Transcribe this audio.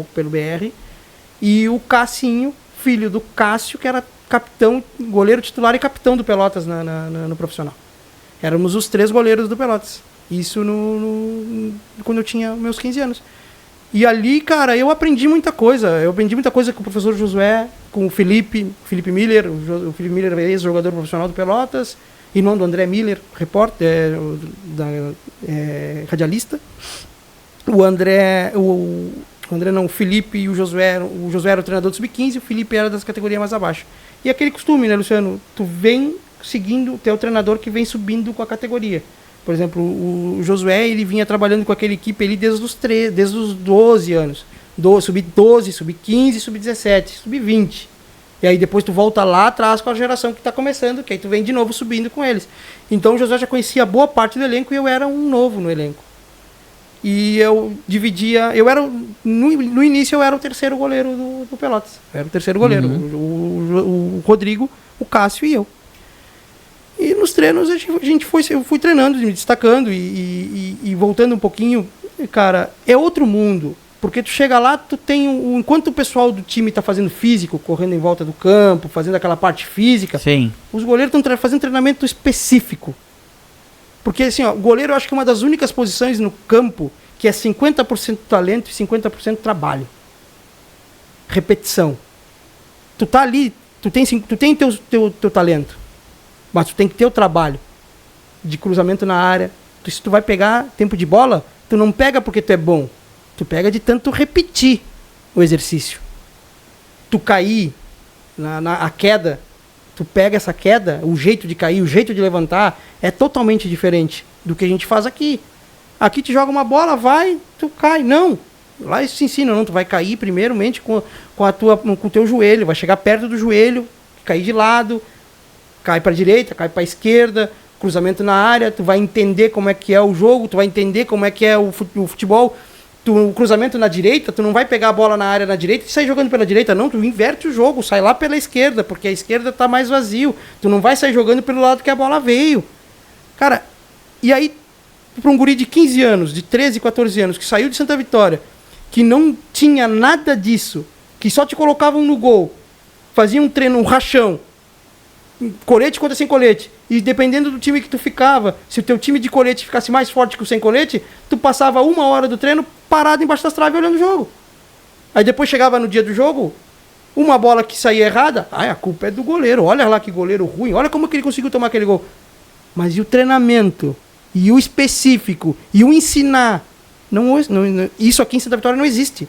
pelo BR, e o Cassinho, filho do Cássio, que era capitão, goleiro titular e capitão do Pelotas no profissional. Éramos os 3 goleiros do Pelotas. Isso quando eu tinha meus 15 anos. E ali, cara, eu aprendi muita coisa. Eu aprendi muita coisa com o professor Josué, com o Felipe Miller, o Felipe Miller é ex-jogador profissional do Pelotas, irmão do André Miller, repórter, radialista. O Felipe e o Josué era o treinador do Sub-15, o Felipe era das categorias mais abaixo. E aquele costume, né, Luciano? Tu vem seguindo o teu treinador que vem subindo com a categoria. Por exemplo, o Josué, ele vinha trabalhando com aquela equipe ali desde os 12 anos. Sub-12, Sub-15, Sub-17, Sub-20. E aí depois tu volta lá atrás com a geração que está começando, que aí tu vem de novo subindo com eles. Então o Josué já conhecia boa parte do elenco e eu era um novo no elenco. E eu dividia... No início eu era o terceiro goleiro do Pelotas. Eu era o terceiro goleiro. O Rodrigo, o Cássio e eu. E nos treinos eu fui treinando, me destacando e voltando um pouquinho, cara, é outro mundo. Porque tu chega lá, tu tem enquanto o pessoal do time tá fazendo físico, correndo em volta do campo, fazendo aquela parte física, sim, os goleiros estão fazendo treinamento específico. Porque assim, ó, o goleiro eu acho que é uma das únicas posições no campo que é 50% talento e 50% trabalho. Repetição. Tu tá ali, tu tem teu talento. Mas tu tem que ter o trabalho de cruzamento na área. Se tu vai pegar tempo de bola, tu não pega porque tu é bom. Tu pega de tanto repetir o exercício. Tu cair a queda, tu pega essa queda, o jeito de cair, o jeito de levantar, é totalmente diferente do que a gente faz aqui. Aqui te joga uma bola, vai, tu cai. Não. Lá isso se ensina, não. Tu vai cair primeiramente com o teu joelho, vai chegar perto do joelho, cair de lado, cai para a direita, cai para a esquerda, cruzamento na área, tu vai entender como é que é o jogo, tu vai entender como é que é o futebol. O cruzamento na direita, tu não vai pegar a bola na área na direita e sair jogando pela direita, não, tu inverte o jogo, sai lá pela esquerda, porque a esquerda tá mais vazio, tu não vai sair jogando pelo lado que a bola veio. Cara, e aí, para um guri de 15 anos, de 13, 14 anos, que saiu de Santa Vitória, que não tinha nada disso, que só te colocavam no gol, faziam um treino, um rachão, colete contra sem colete, e dependendo do time que tu ficava, se o teu time de colete ficasse mais forte que o sem colete, tu passava 1 hora do treino parado embaixo das traves olhando o jogo. Aí depois chegava no dia do jogo, uma bola que saía errada, a culpa é do goleiro, olha lá que goleiro ruim, olha como que ele conseguiu tomar aquele gol. Mas e o treinamento, e o específico, e o ensinar, isso aqui em Santa Vitória não existe.